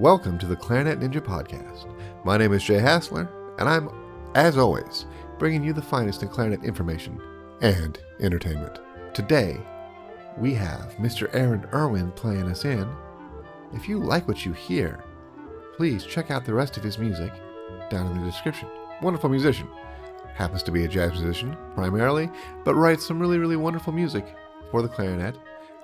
Welcome to the Clarinet Ninja podcast. My name is Jay Hassler, and I'm, as always, bringing you the finest in clarinet information and entertainment. Today, we have Mr. Aaron Irwin playing us in. If you like what you hear, please check out the rest of his music down in the description. Wonderful musician. Happens to be a jazz musician, primarily, but writes some really, really wonderful music for the clarinet,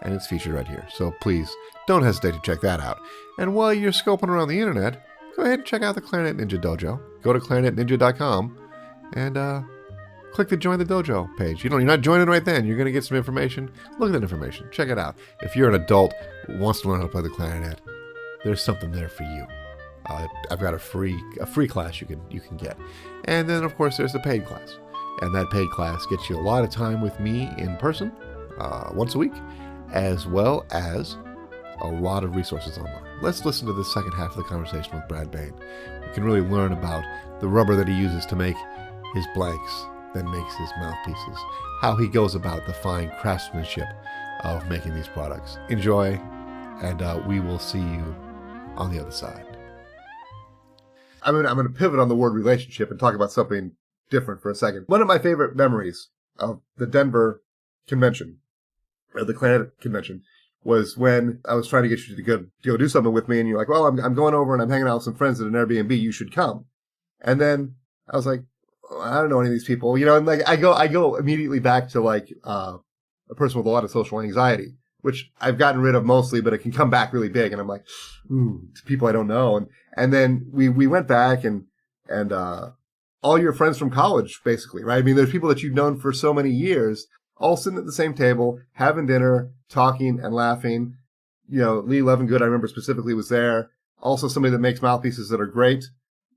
and it's featured right here. So please, don't hesitate to check that out. And while you're scoping around the internet, go ahead and check out the Clarinet Ninja Dojo. Go to clarinetninja.com and click the Join the Dojo page. You're not joining right then. You're going to get some information. Look at that information. Check it out. If you're an adult who wants to learn how to play the clarinet, there's something there for you. I've got a free class you can get. And then, of course, there's the paid class. And that paid class gets you a lot of time with me in person once a week, as well as a lot of resources online. Let's listen to the second half of the conversation with Brad Behn. We can really learn about the rubber that he uses to make his blanks, then makes his mouthpieces, how he goes about the fine craftsmanship of making these products. Enjoy, and we will see you on the other side. I'm going to pivot on the word relationship and talk about something different for a second. One of my favorite memories of the Denver convention, or the Clarinet convention, was when I was trying to get you to go do something with me, and you're like, well, I'm going over and I'm hanging out with some friends at an Airbnb, you should come. And then I was like, oh, I don't know any of these people, and like I go immediately back to like a person with a lot of social anxiety, which I've gotten rid of mostly, but it can come back really big, and I'm like, ooh, to people I don't know. And then we went back and all your friends from college, basically, right? I mean, there's people that you've known for so many years, all sitting at the same table, having dinner, talking and laughing. Lee Levengood, I remember specifically, was there. Also somebody that makes mouthpieces that are great.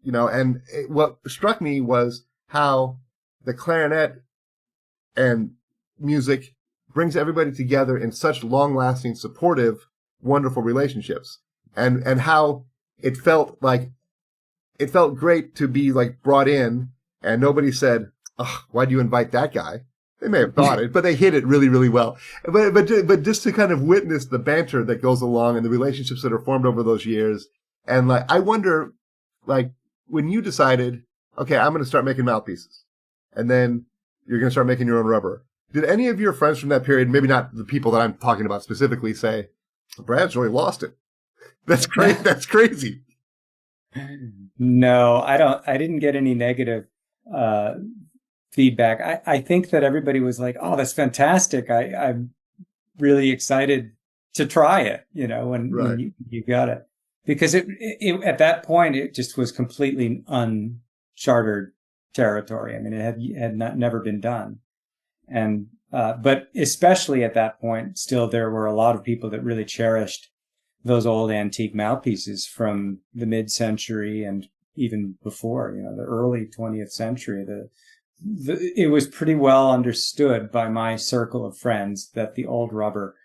And what struck me was how the clarinet and music brings everybody together in such long-lasting, supportive, wonderful relationships. And how it felt great to be like brought in, and nobody said, "Ugh, why do you invite that guy?" They may have thought it, but they hit it really, really well. But just to kind of witness the banter that goes along and the relationships that are formed over those years. And like, I wonder, like, when you decided, okay, I'm going to start making mouthpieces, and then you're going to start making your own rubber. Did any of your friends from that period, maybe not the people that I'm talking about specifically, say, Brad's really lost it? That's great. That's crazy. No, I didn't get any negative feedback. I think that everybody was like, oh, that's fantastic. I'm really excited to try it, when you got it. Because it at that point, it just was completely uncharted territory. I mean, it had never been done. And, but especially at that point, still there were a lot of people that really cherished those old antique mouthpieces from the mid-century and even before, the early 20th century. It was pretty well understood by my circle of friends that the old rubber,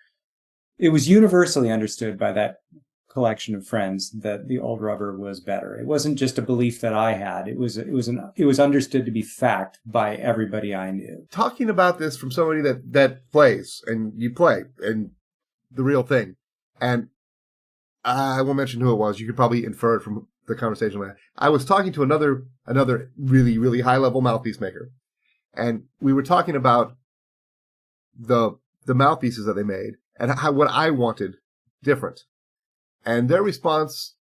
it was universally understood by that collection of friends that the old rubber was better. It wasn't just a belief that I had. It was understood to be fact by everybody I knew. Talking about this from somebody that plays, and you play, and the real thing, and I won't mention who it was. You could probably infer it from the conversation. I was talking to another really, really high-level mouthpiece maker, and we were talking about the mouthpieces that they made and what I wanted different. And their response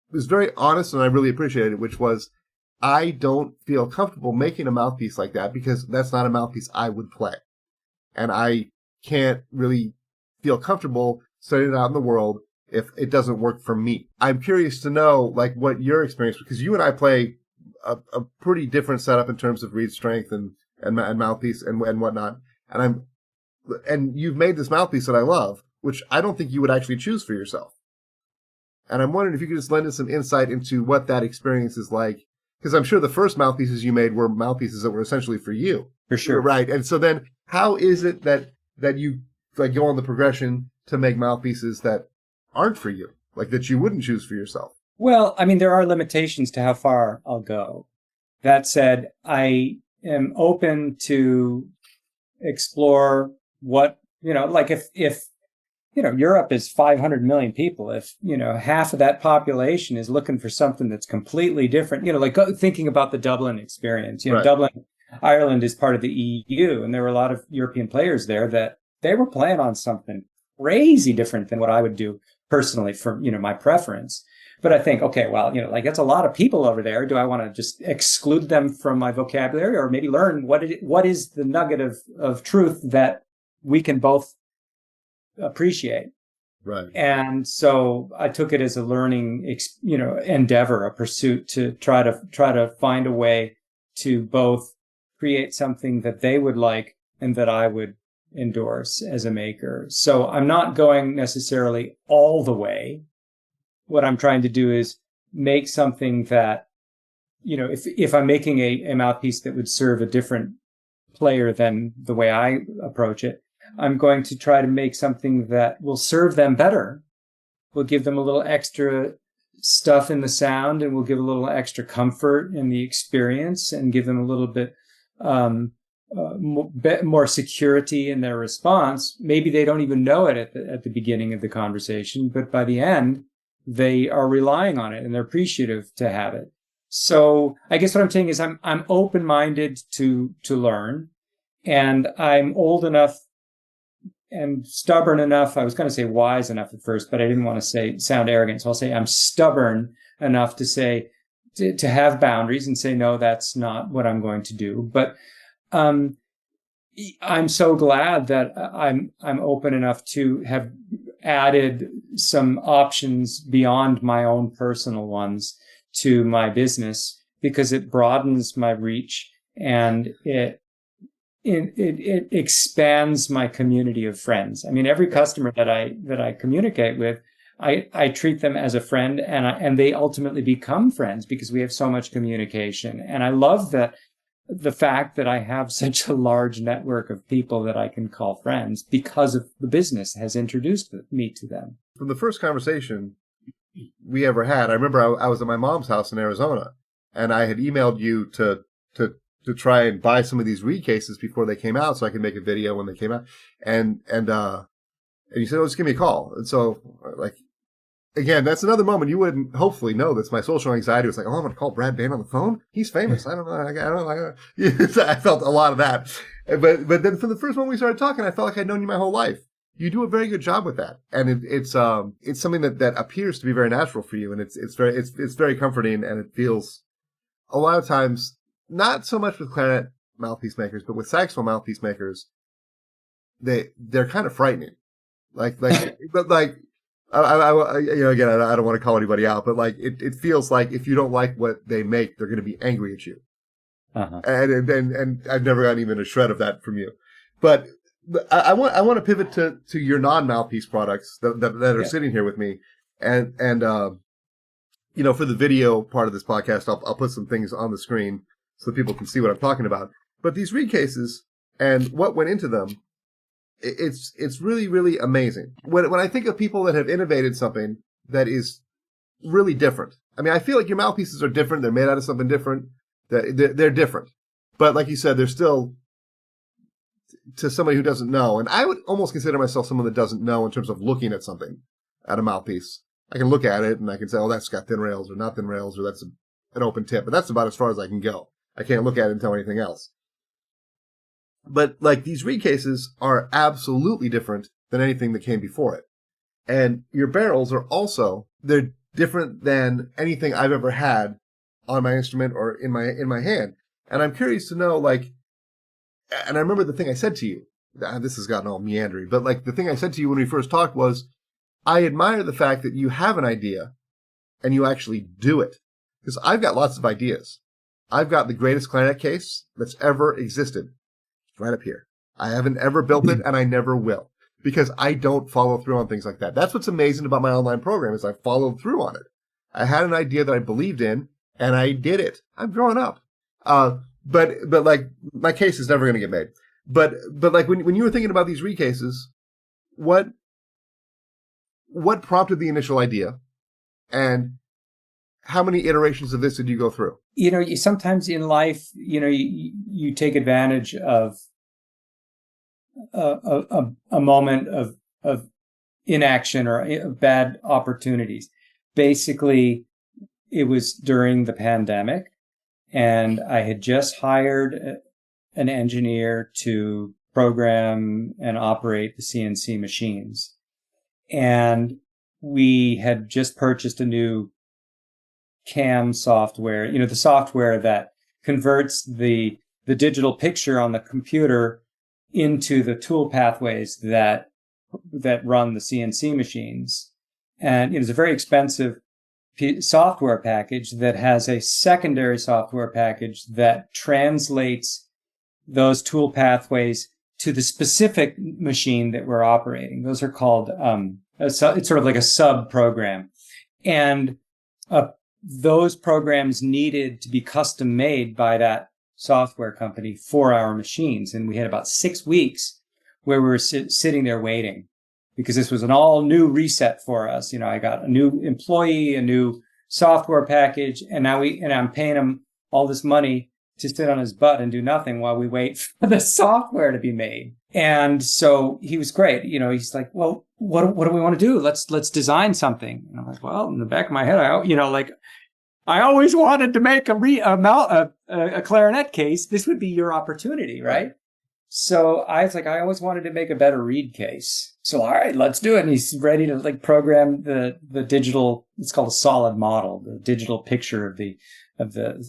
was very honest, and I really appreciated it, which was, I don't feel comfortable making a mouthpiece like that because that's not a mouthpiece I would play. And I can't really feel comfortable setting it out in the world if it doesn't work for me. I'm curious to know, like, what your experience, because you and I play a pretty different setup in terms of reed strength and mouthpiece and whatnot. And you've made this mouthpiece that I love, which I don't think you would actually choose for yourself. And I'm wondering if you could just lend us some insight into what that experience is like, because I'm sure the first mouthpieces you made were mouthpieces that were essentially for you. For sure. Right. And so then how is it that you like go on the progression to make mouthpieces that aren't for you, like that you wouldn't choose for yourself? Well, I mean, there are limitations to how far I'll go. That said, I am open to explore what, like if Europe is 500 million people. If, half of that population is looking for something that's completely different, like thinking about the Dublin experience, Right. Dublin, Ireland is part of the EU, and there were a lot of European players there that they were playing on something crazy different than what I would do personally for, my preference. But I think, okay, well, that's a lot of people over there. Do I want to just exclude them from my vocabulary, or maybe learn what is the nugget of truth that we can both appreciate? Right. And so I took it as a learning, endeavor, a pursuit to try to find a way to both create something that they would like and that I would endorse as a maker. So I'm not going necessarily all the way. What I'm trying to do is make something that, if I'm making a mouthpiece that would serve a different player than the way I approach it, I'm going to try to make something that will serve them better, will give them a little extra stuff in the sound, and will give a little extra comfort in the experience, and give them a little bit more security in their response. Maybe they don't even know it at the beginning of the conversation, but by the end, they are relying on it and they're appreciative to have it. So I guess what I'm saying is I'm open-minded to learn, and I'm old enough and stubborn enough. I was going to say wise enough at first, but I didn't want to sound arrogant. So I'll say I'm stubborn enough to say, to have boundaries and say, no, that's not what I'm going to do. But, I'm so glad that I'm open enough to have added some options beyond my own personal ones to my business, because it broadens my reach and it expands my community of friends. I mean, every customer that I communicate with, I treat them as a friend, and they ultimately become friends because we have so much communication. And I love the fact that I have such a large network of people that I can call friends because of the business has introduced me to them. From the first conversation we ever had, I remember I was at my mom's house in Arizona, and I had emailed you to try and buy some of these reed cases before they came out so I could make a video when they came out. And you said, oh, just give me a call. And so, like, again, that's another moment you wouldn't hopefully know. That's my social anxiety was like, oh, I'm going to call Brad Behn on the phone. He's famous. I don't know. I felt a lot of that. But then from the first moment we started talking, I felt like I'd known you my whole life. You do a very good job with that. And it's something that appears to be very natural for you. And it's very comforting, and it feels a lot of times, not so much with clarinet mouthpiece makers, but with saxophone mouthpiece makers, they're kind of frightening. But again, I don't want to call anybody out, but like it feels like if you don't like what they make, they're going to be angry at you. Uh-huh. And I've never gotten even a shred of that from you. But I want to pivot to your non-mouthpiece products that are sitting here with me, and for the video part of this podcast, I'll put some things on the screen so people can see what I'm talking about. But these reed cases and what went into them, it's really, really amazing. When I think of people that have innovated something that is really different, I mean, I feel like your mouthpieces are different. They're made out of something different. They're different. But like you said, they're still, to somebody who doesn't know, and I would almost consider myself someone that doesn't know in terms of looking at something, at a mouthpiece. I can look at it and I can say, oh, that's got thin rails or not thin rails, or that's an open tip. But that's about as far as I can go. I can't look at it and tell anything else. But like these reed cases are absolutely different than anything that came before it. And your barrels are also, they're different than anything I've ever had on my instrument or in my hand. And I'm curious to know, like, and I remember the thing I said to you, this has gotten all meandering, but like the thing I said to you when we first talked was, I admire the fact that you have an idea and you actually do it. Because I've got lots of ideas. I've got the greatest clarinet case that's ever existed. It's right up here. I haven't ever built it, and I never will. Because I don't follow through on things like that. That's what's amazing about my online program, is I followed through on it. I had an idea that I believed in, and I did it. I'm growing up. But like, my case is never going to get made. But like, when you were thinking about these reed cases, what prompted the initial idea, and how many iterations of this did you go through? You sometimes in life, you take advantage of a moment of inaction or bad opportunities. Basically, it was during the pandemic, and I had just hired an engineer to program and operate the CNC machines. And we had just purchased a new CAM software, the software that converts the digital picture on the computer into the tool pathways that run the CNC machines. And it's a very expensive software package that has a secondary software package that translates those tool pathways to the specific machine that we're operating. Those are called, it's sort of like a sub program. And those programs needed to be custom made by that software company for our machines. And we had about 6 weeks where we were sitting there waiting, because this was an all new reset for us. I got a new employee, a new software package, and I'm paying him all this money to sit on his butt and do nothing while we wait for the software to be made. And so he was great. He's like, well, what do we want to do? Let's design something. And I'm like, well, in the back of my head, I always wanted to make a clarinet case. This would be your opportunity, right? So I was like, I always wanted to make a better reed case. So, all right, let's do it. And he's ready to program the digital, it's called a solid model, the digital picture of the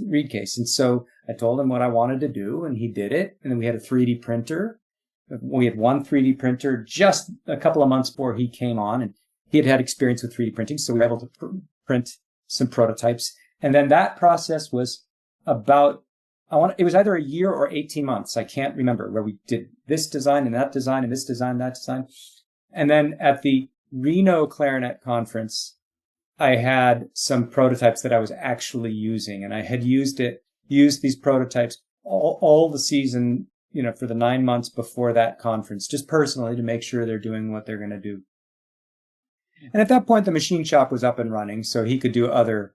reed case. And so I told him what I wanted to do, and he did it. And then we had a 3D printer. We had one 3D printer just a couple of months before he came on, and he had experience with 3D printing. So we were able to print some prototypes. And then that process was about, it was either a year or 18 months. I can't remember, where we did this design and that design and this design, that design. And then at the Reno Clarinet Conference, I had some prototypes that I was actually using, and I had used these prototypes all the season, for the 9 months before that conference, just personally to make sure they're doing what they're going to do. And at that point, the machine shop was up and running, so he could do other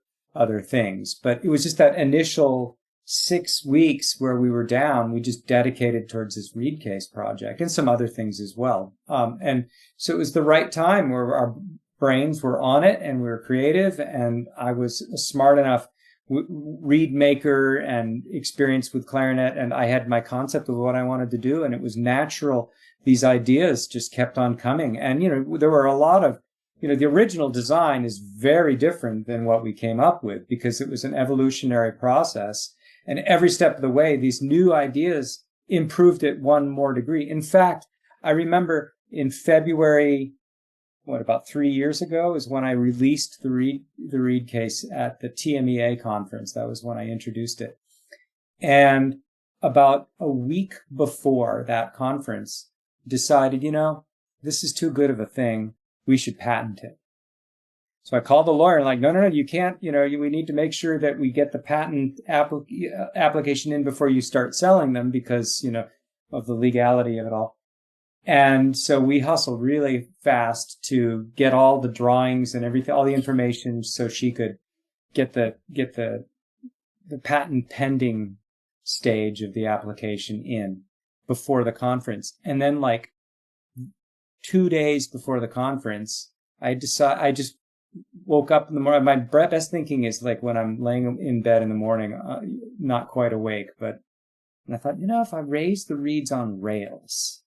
things. But it was just that initial 6 weeks where we were down, we just dedicated towards this reed case project and some other things as well. And so it was the right time where our brains were on it and we were creative, and I was a smart enough reed maker and experience with clarinet, and I had my concept of what I wanted to do, and it was natural. These ideas just kept on coming. And, there were a lot of, the original design is very different than what we came up with, because it was an evolutionary process. And every step of the way, these new ideas improved it one more degree. In fact, I remember in February, about 3 years ago, is when I released the reed case at the TMEA conference. That was when I introduced it. And about a week before that conference, decided, this is too good of a thing. We should patent it. So I called the lawyer and no, you can't, we need to make sure that we get the patent application in before you start selling them, because, of the legality of it all. And so we hustled really fast to get all the drawings and everything, all the information, so she could get the patent pending stage of the application in before the conference. And then 2 days before the conference, I just woke up in the morning. My best thinking is when I'm laying in bed in the morning, not quite awake, and I thought, if I raise the reeds on rails,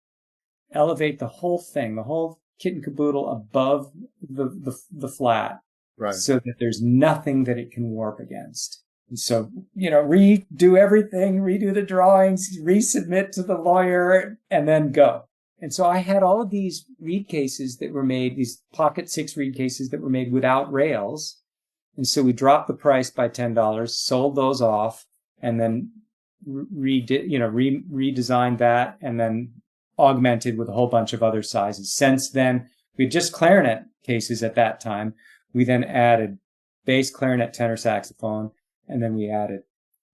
elevate the whole thing, the whole kit and caboodle above the flat, right, so that there's nothing that it can warp against. And so, redo everything, redo the drawings, resubmit to the lawyer, and then go. And so I had all of these reed cases that were made, these Pocket 6 reed cases that were made without rails. And so we dropped the price by $10, sold those off, and then redesigned that, and then augmented with a whole bunch of other sizes. Since then, we had just clarinet cases at that time. We then added bass clarinet, tenor saxophone, and then we added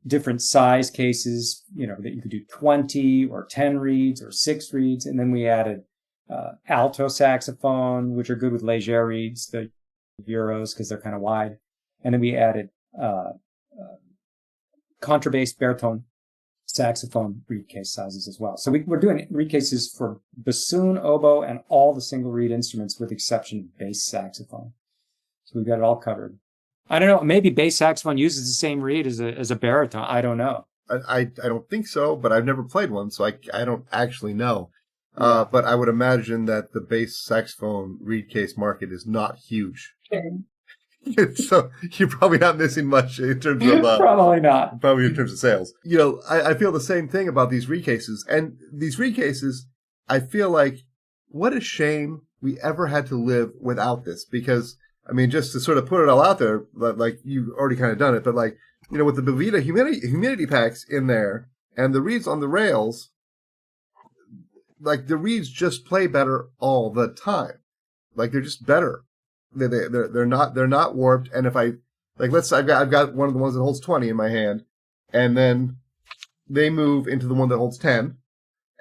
different size cases, that you could do 20 or 10 reeds or 6 reeds. And then we added alto saxophone, which are good with Leger reeds, the Euros, because they're kind of wide. And then we added contrabass baritone saxophone reed case sizes as well. So we're doing reed cases for bassoon, oboe, and all the single reed instruments with the exception of bass saxophone. So we've got it all covered. I don't know. Maybe bass saxophone uses the same reed as a baritone. I don't know. I don't think so, but I've never played one, so I don't actually know. Yeah. But I would imagine that the bass saxophone reed case market is not huge. Okay. So you're probably not missing much in terms of... probably not. Probably in terms of sales. You know, I feel the same thing about these reed cases. And these reed cases, I feel like, what a shame we ever had to live without this. Because, I mean, just to sort of put it all out there, like you've already kind of done it, but like, you know, with the Boveda humidity packs in there and the reeds on the rails, like the reeds just play better all the time. Like they're just better. They're not warped. And if I've got one of the ones that holds 20 in my hand, and then they move into the one that holds 10,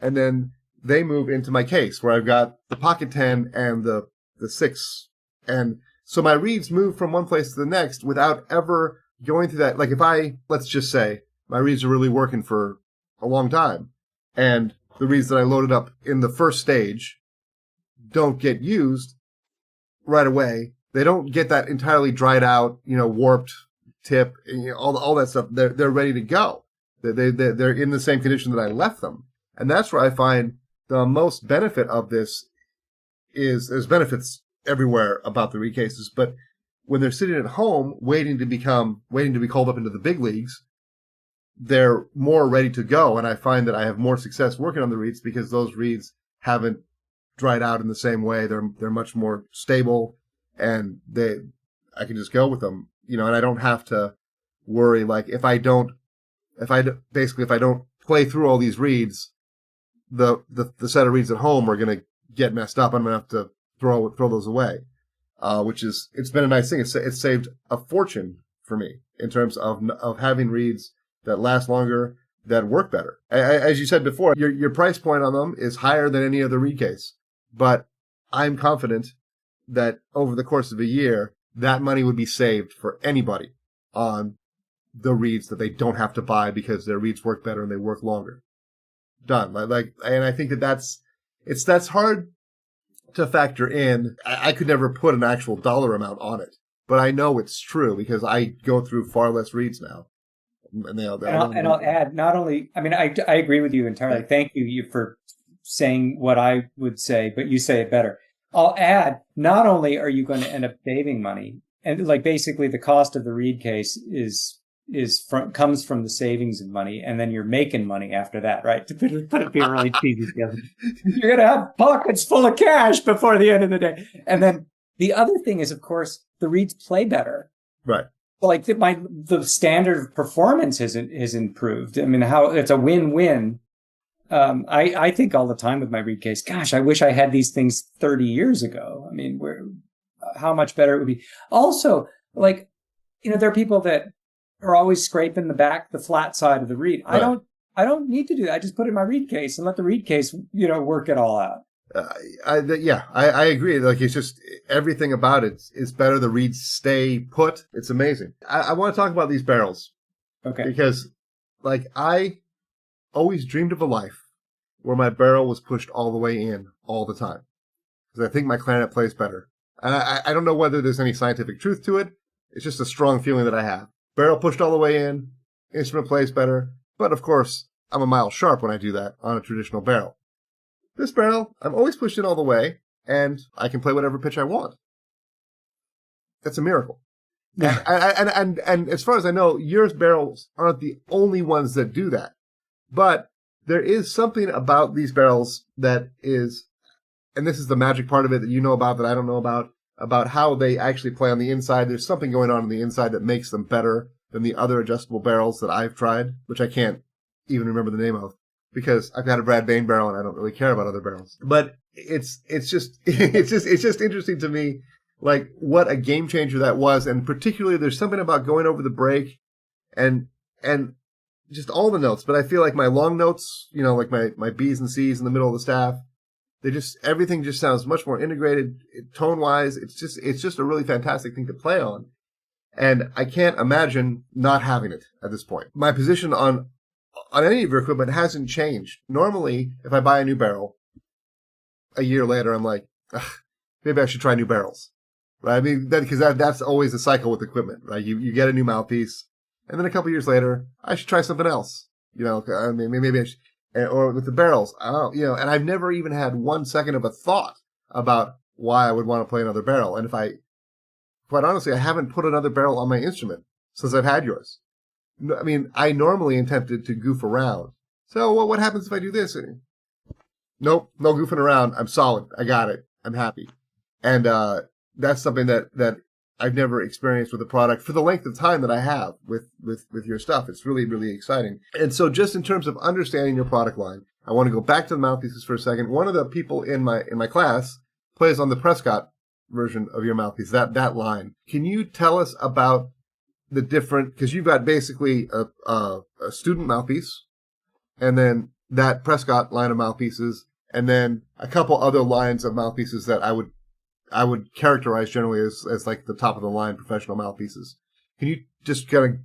and then they move into my case where I've got the pocket 10 and the 6, and so my reeds move from one place to the next without ever going through that. Like let's just say my reeds are really working for a long time, and the reeds that I loaded up in the first stage don't get used right away. They don't get that entirely dried out, you know, warped tip, you know, all that stuff. They're ready to go. They're in the same condition that I left them, and that's where I find the most benefit of this is. There's benefits everywhere about the reed cases, but when they're sitting at home waiting to be called up into the big leagues, they're more ready to go. And I find that I have more success working on the reeds because those reeds haven't dried out in the same way. They're much more stable, and I can just go with them, you know, and I don't have to worry. Like if I don't play through all these reeds, the set of reeds at home are going to get messed up. I'm going to have to throw those away, it's been a nice thing. It's saved a fortune for me in terms of having reeds that last longer, that work better. As you said before, your price point on them is higher than any other reed case, but I'm confident that over the course of a year, that money would be saved for anybody on the reeds that they don't have to buy because their reeds work better and they work longer. Done. And I think that's hard to factor in. I could never put an actual dollar amount on it, but I know it's true because I go through far less reeds now. And I'll add, not only, I mean, I agree with you entirely. Right. Thank you for saying what I would say, but you say it better. I'll add, not only are you going to end up saving money, and like basically the cost of the reed case comes from the savings of money, and then you're making money after that, right? To put it being really cheesy together. You're going to have pockets full of cash before the end of the day. And then the other thing is, of course, the reeds play better. Right. Like the standard of performance has improved. I mean, it's a win-win. I think all the time with my reed case, gosh, I wish I had these things 30 years ago. I mean, how much better it would be. Also, like, you know, there are people that are always scraping the flat side of the reed. Right. I don't need to do that. I just put it in my reed case and let the reed case, you know, work it all out. I agree. Like, it's just everything about it is better. The reeds stay put. It's amazing. I want to talk about these barrels. Okay. Because, like, I always dreamed of a life where my barrel was pushed all the way in all the time. Because I think my clarinet plays better. And I don't know whether there's any scientific truth to it. It's just a strong feeling that I have. Barrel pushed all the way in, instrument plays better. But, of course, I'm a mile sharp when I do that on a traditional barrel. This barrel, I'm always pushed in all the way, and I can play whatever pitch I want. That's a miracle. Yeah. And as far as I know, your barrels aren't the only ones that do that. But there is something about these barrels that is, and this is the magic part of it that you know about that I don't know about how they actually play on the inside. There's something going on the inside that makes them better than the other adjustable barrels that I've tried, which I can't even remember the name of, because I've got a Brad Behn barrel and I don't really care about other barrels. But it's just interesting to me, like, what a game changer that was. And particularly there's something about going over the break and just all the notes. But I feel like my long notes, you know, like my B's and C's in the middle of the staff, everything just sounds much more integrated tone wise. It's just a really fantastic thing to play on. And I can't imagine not having it at this point. My position on on any of your equipment hasn't changed. Normally, if I buy a new barrel, a year later, I'm like, maybe I should try new barrels, right? I mean, because that's always the cycle with equipment, right? You get a new mouthpiece, and then a couple years later, I should try something else. I mean, maybe I should, or with the barrels, I don't, and I've never even had 1 second of a thought about why I would want to play another barrel. And quite honestly, I haven't put another barrel on my instrument since I've had yours. I mean, I normally intended to goof around. So what happens if I do this? Nope, no goofing around. I'm solid. I got it. I'm happy. And that's something that I've never experienced with a product for the length of time that I have with your stuff. It's really, really exciting. And so just in terms of understanding your product line, I want to go back to the mouthpieces for a second. One of the people in my class plays on the Prescott version of your mouthpiece, that line. Can you tell us about the different, because you've got basically a student mouthpiece, and then that Prescott line of mouthpieces, and then a couple other lines of mouthpieces that I would characterize generally as like the top of the line professional mouthpieces. Can you just kind of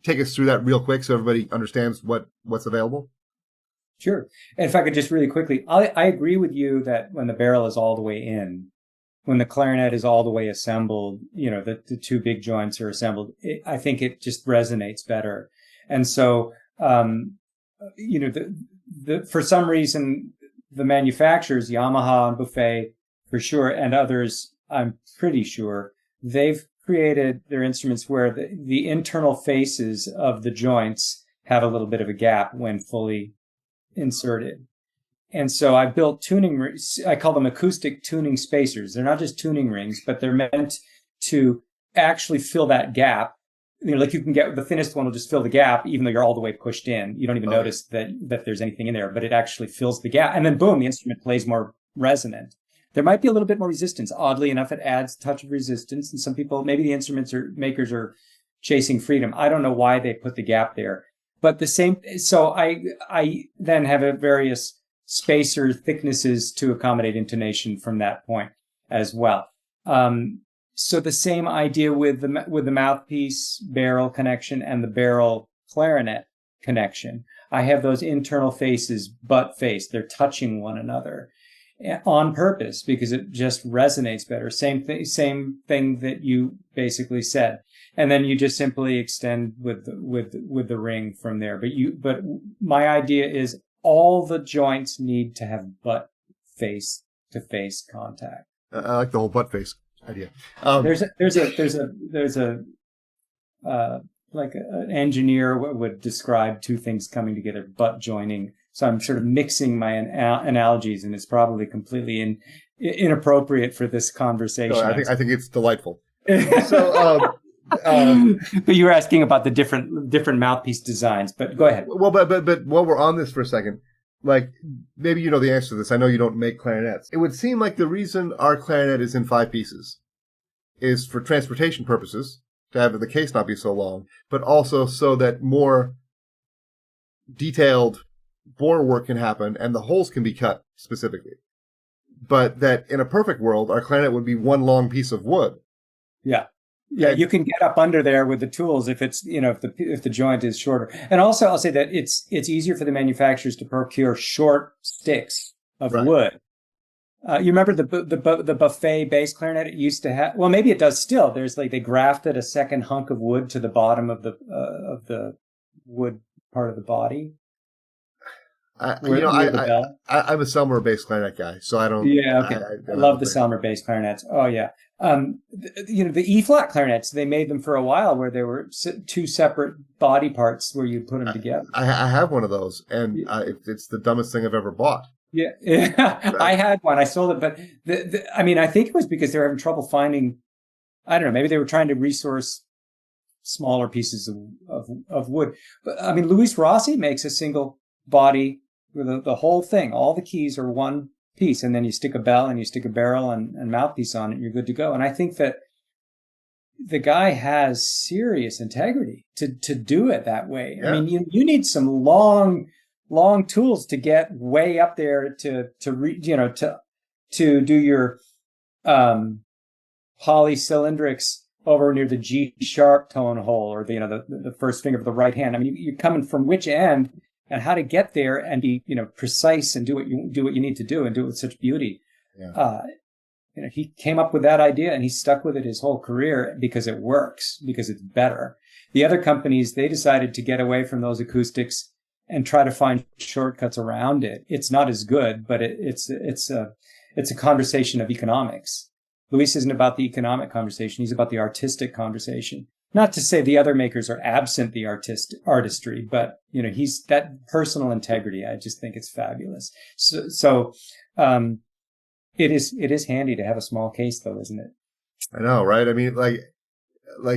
take us through that real quick so everybody understands what's available? Sure. And if I could just really quickly, I agree with you that when the barrel is all the way in, when the clarinet is all the way assembled, the two big joints are assembled, I think it just resonates better. And so, for some reason, the manufacturers, Yamaha and Buffet for sure, and others, I'm pretty sure, they've created their instruments where the internal faces of the joints have a little bit of a gap when fully inserted. And so I built tuning rings. I call them acoustic tuning spacers. They're not just tuning rings, but they're meant to actually fill that gap. Like you can get the thinnest one will just fill the gap, even though you're all the way pushed in. You don't even notice that there's anything in there, but it actually fills the gap. And then boom, the instrument plays more resonant. There might be a little bit more resistance. Oddly enough, it adds a touch of resistance. And some people, maybe the makers are chasing freedom. I don't know why they put the gap there. But the same, so I then have various spacer thicknesses to accommodate intonation from that point as well. So the same idea with the mouthpiece barrel connection and the barrel clarinet connection. I have those internal faces butt face. They're touching one another on purpose because it just resonates better. Same thing that you basically said. And then you just simply extend with the ring from there. But my idea is all the joints need to have butt face to face contact. I like the whole butt face idea. There's a like an engineer would describe two things coming together, butt joining. So I'm sort of mixing my analogies, and it's probably completely inappropriate for this conversation. No, I think it's delightful. So. But you were asking about the different mouthpiece designs, but go ahead. Well, but while we're on this for a second, like maybe you know the answer to this. I know you don't make clarinets. It would seem like the reason our clarinet is in 5 pieces is for transportation purposes, to have the case not be so long, but also so that more detailed bore work can happen and the holes can be cut specifically. But that in a perfect world, our clarinet would be one long piece of wood. Yeah. Yeah, you can get up under there with the tools if it's if the joint is shorter. And also, I'll say that it's easier for the manufacturers to procure short sticks of wood. You remember the Buffet bass clarinet? It used to have. Well, maybe it does still. There's they grafted a second hunk of wood to the bottom of the wood part of the body. I'm a Selmer bass clarinet guy, so I don't. Yeah, okay. I love the Selmer bass clarinets. Oh yeah. The E flat clarinets, they made them for a while where there were 2 separate body parts where you put them together. I have one of those, and it's the dumbest thing I've ever bought. Yeah, I had one. I sold it, but I think it was because they were having trouble finding. I don't know. Maybe they were trying to resource smaller pieces of wood. But Luis Rossi makes a single body with the whole thing. All the keys are one piece, and then you stick a bell and you stick a barrel and mouthpiece on it, and you're good to go. And I think that the guy has serious integrity to do it that way. Yeah. You need some long tools to get way up there to do your polycylindrics over near the G sharp tone hole, or the first finger of the right hand. I mean, you're coming from which end and how to get there and be, precise and do what you need to do and do it with such beauty. Yeah. He came up with that idea and he stuck with it his whole career because it works, because it's better. The other companies, they decided to get away from those acoustics and try to find shortcuts around it. It's not as good, but it's a conversation of economics. Luis isn't about the economic conversation. He's about the artistic conversation. Not to say the other makers are absent the artistry, but, he's that personal integrity. I just think it's fabulous. So it is handy to have a small case though, isn't it? I know, right? I mean,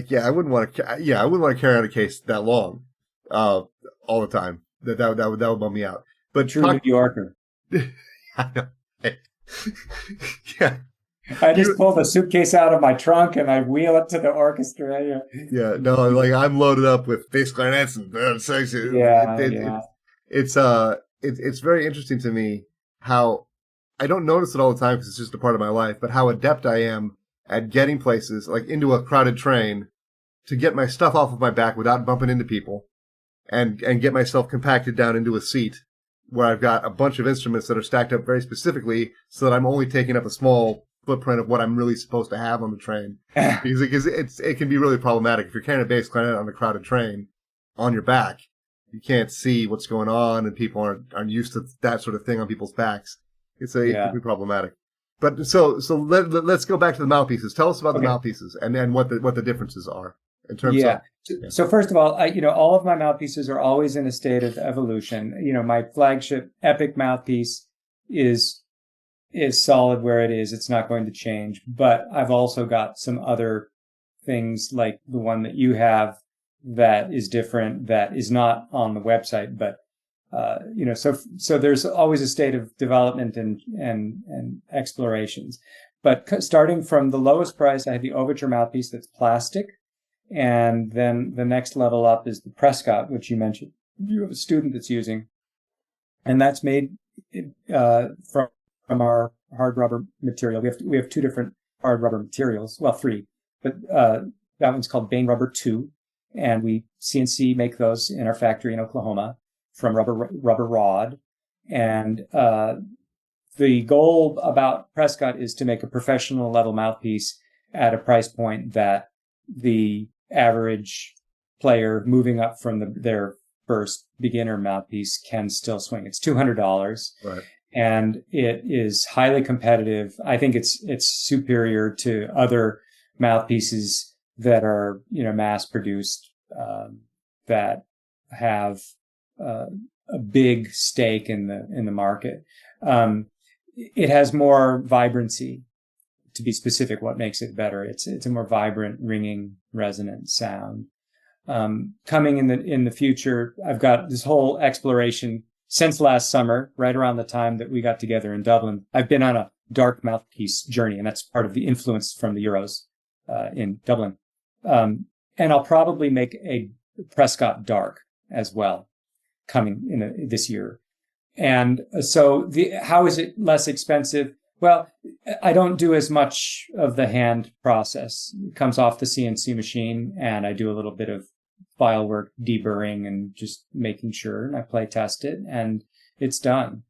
yeah, I wouldn't want to carry on a case that long, all the time. That would bum me out. But true New Yorker. I know. Yeah. I just pull the suitcase out of my trunk and I wheel it to the orchestra. Yeah, no, I'm loaded up with bass clarinets and it's very interesting to me how I don't notice it all the time because it's just a part of my life, but how adept I am at getting places, like into a crowded train, to get my stuff off of my back without bumping into people, and get myself compacted down into a seat where I've got a bunch of instruments that are stacked up very specifically so that I'm only taking up a small footprint of what I'm really supposed to have on the train. because it can be really problematic. If you're carrying a bass clarinet on a crowded train on your back, you can't see what's going on and people aren't used to that sort of thing on people's backs. It can be problematic. But so let's go back to the mouthpieces. Tell us about the mouthpieces and what the differences are in terms of. So first of all, all of my mouthpieces are always in a state of evolution. My flagship Epic mouthpiece is solid where it is. It's not going to change. But I've also got some other things like the one that you have that is different, that is not on the website, but so there's always a state of development and explorations. But starting from the lowest price, I have the Overture mouthpiece that's plastic. And then the next level up is the Prescott, which you mentioned. You have a student that's using. And that's made from our hard rubber material. We have two different hard rubber materials. Well, three. But that one's called Behn Rubber 2. And we CNC make those in our factory in Oklahoma from rubber rod. And the goal about Prescott is to make a professional level mouthpiece at a price point that the average player moving up from their first beginner mouthpiece can still swing. It's $200. Right. And it is highly competitive. I think it's superior to other mouthpieces that are, mass produced, that have a big stake in the market. It has more vibrancy. To be specific, what makes it better? It's a more vibrant, ringing, resonant sound. Coming in the future, I've got this whole exploration since last summer, right around the time that we got together in Dublin. I've been on a dark mouthpiece journey, and that's part of the influence from the Euros in Dublin. And I'll probably make a Prescott Dark as well, coming this year. And so how is it less expensive? Well, I don't do as much of the hand process. It comes off the CNC machine, and I do a little bit of file work, deburring, and just making sure, and I play test it, and it's done.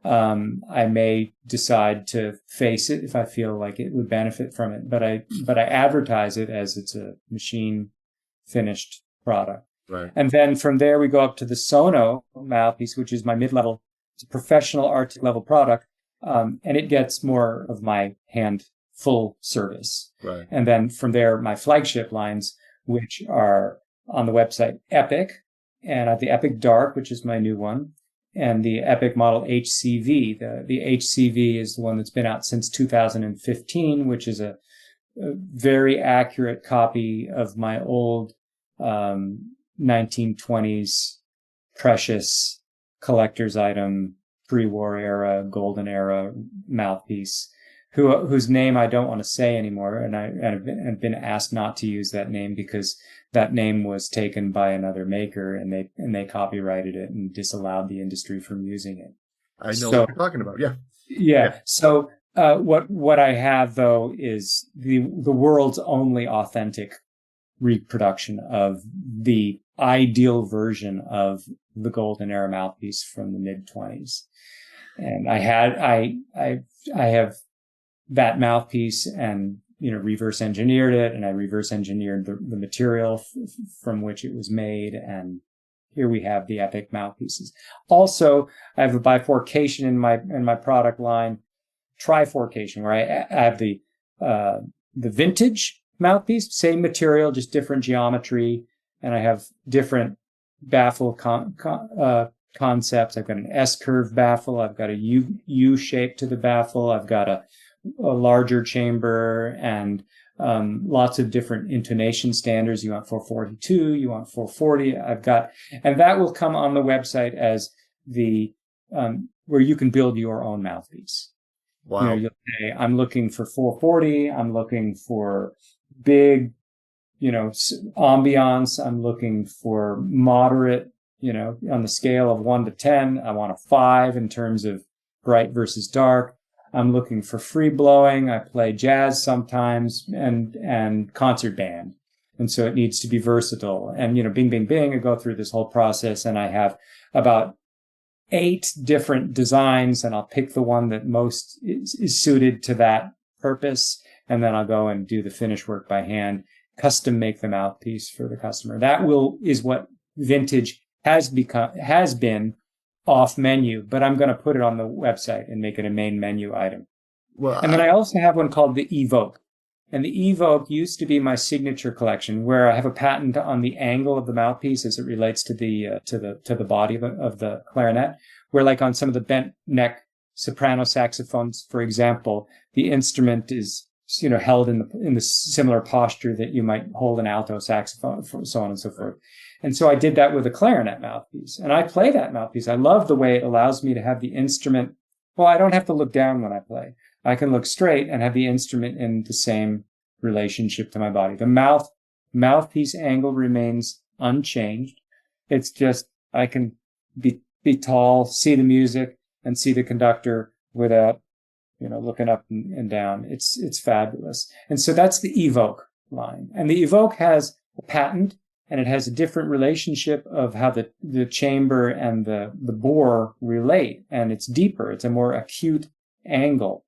I may decide to face it if I feel like it would benefit from it, but I advertise it as it's a machine finished product. Right. And then from there we go up to the Sono mouthpiece, which is my mid-level. It's a professional art level product. And it gets more of my hand full service. Right. And then from there, my flagship lines, which are on the website Epic, and I have the Epic Dark, which is my new one, and the Epic model HCV. The HCV is the one that's been out since 2015, which is a very accurate copy of my old 1920s precious collector's item, pre-war era, golden era mouthpiece, whose name I don't want to say anymore, and I've been asked not to use that name because that name was taken by another maker, and they copyrighted it and disallowed the industry from using it. I know what you're talking about. Yeah. Yeah. So What I have though is the world's only authentic reproduction of the ideal version of the golden era mouthpiece from the mid-20s. And I have that mouthpiece, and reverse engineered it, and I reverse engineered the material from which it was made, and here we have the epic mouthpieces. Also, I have a bifurcation in my product line, trifurcation, where I have the vintage mouthpiece, same material, just different geometry, and I have different baffle concepts. I've got an S-curve baffle, I've got a U shape to the baffle, I've got a larger chamber, and lots of different intonation standards. You want 442, you want 440. And that will come on the website as the where you can build your own mouthpiece. Wow. You'll say, I'm looking for 440. I'm looking for big, ambiance. I'm looking for moderate, on the scale of 1 to 10. I want a 5 in terms of bright versus dark. I'm looking for free blowing. I play jazz sometimes and concert band. And so it needs to be versatile. And, bing, bing, bing, I go through this whole process, and I have about 8 different designs, and I'll pick the one that most is suited to that purpose. And then I'll go and do the finish work by hand, custom make the mouthpiece for the customer. That is what vintage has been off menu, but I'm going to put it on the website and make it a main menu item. Well, and then I also have one called the Evoke. And the Evoke used to be my signature collection, where I have a patent on the angle of the mouthpiece as it relates to the body of the clarinet, where like on some of the bent neck soprano saxophones, for example, the instrument is held in the similar posture that you might hold an alto saxophone, so on and so forth. And so I did that with a clarinet mouthpiece, and I play that mouthpiece. I love the way it allows me to have the instrument. Well, I don't have to look down when I play. I can look straight and have the instrument in the same relationship to my body. The mouthpiece angle remains unchanged. It's just I can be tall, see the music, and see the conductor without looking up and down. It's fabulous. And so that's the Evoke line. And the Evoke has a patent, and it has a different relationship of how the chamber and the bore relate. And it's deeper. It's a more acute angle.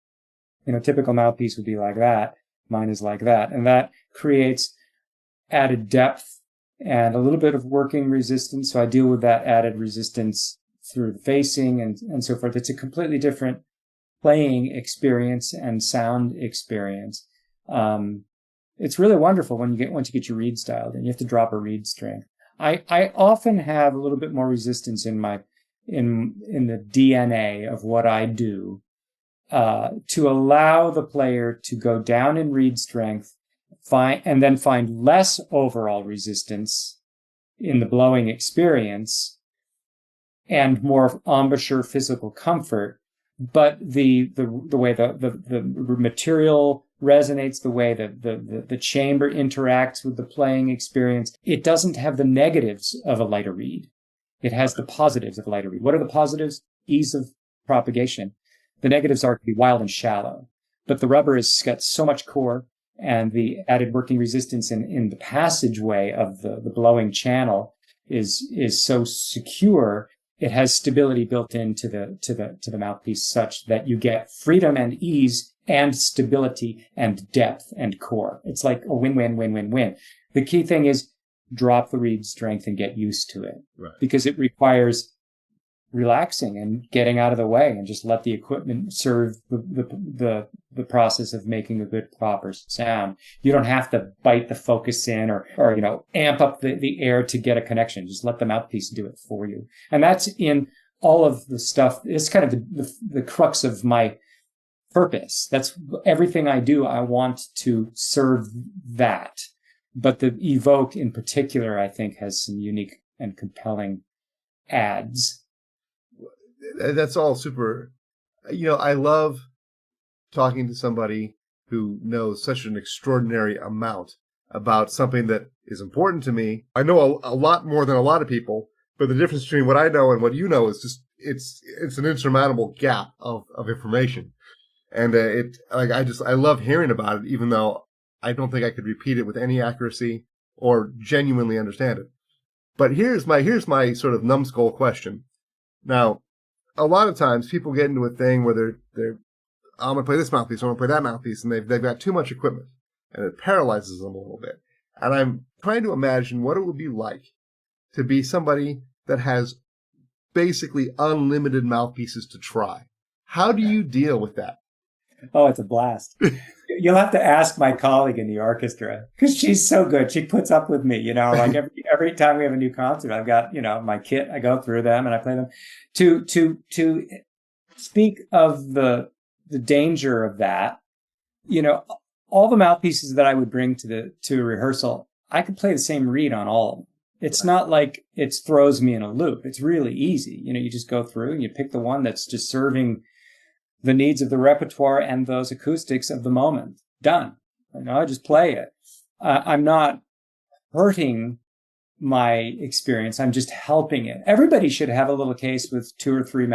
Typical mouthpiece would be like that. Mine is like that. And that creates added depth and a little bit of working resistance. So I deal with that added resistance through the facing and so forth. It's a completely different playing experience and sound experience. It's really wonderful once you get your reeds dialed in. You have to drop a reed strength. I often have a little bit more resistance in the DNA of what I do, to allow the player to go down in reed strength, and then find less overall resistance in the blowing experience and more embouchure physical comfort. But the way the material resonates, the way the chamber interacts with the playing experience, it doesn't have the negatives of a lighter reed. It has the positives of a lighter reed. What are the positives? Ease of propagation. The negatives are to be wild and shallow, but the rubber has got so much core, and the added working resistance in the passageway of the blowing channel is so secure. It has stability built into the mouthpiece such that you get freedom and ease and stability and depth and core. It's like a win-win-win-win-win. The key thing is drop the reed strength and get used to it, right, because it requires relaxing and getting out of the way and just let the equipment serve the process of making a good proper sound. You don't have to bite the focus in or amp up the air to get a connection. Just let the mouthpiece do it for you. And that's in all of the stuff. It's kind of the crux of my purpose. That's everything I do. I want to serve that. But the Evoke in particular, I think, has some unique and compelling adds. That's all super. I love talking to somebody who knows such an extraordinary amount about something that is important to me. I know a lot more than a lot of people, but the difference between what I know and what you know is just, it's an insurmountable gap of information. And I love hearing about it, even though I don't think I could repeat it with any accuracy or genuinely understand it. But here's my sort of numbskull question. Now, a lot of times people get into a thing where they're I'm gonna play this mouthpiece, I'm gonna play that mouthpiece, and they've got too much equipment, and it paralyzes them a little bit. And I'm trying to imagine what it would be like to be somebody that has basically unlimited mouthpieces to try. How do you deal with that? Oh, it's a blast. You'll have to ask my colleague in the orchestra because she's so good. She puts up with me, like every time we have a new concert, I've got, my kit. I go through them and I play them. To speak of the danger of that, all the mouthpieces that I would bring to a rehearsal, I could play the same reed on all of them. It's not like it throws me in a loop. It's really easy. You just go through and you pick the one that's just serving the needs of the repertoire and those acoustics of the moment. Done. I just play it. I'm not hurting my experience. I'm just helping it. Everybody should have a little case with 2 or 3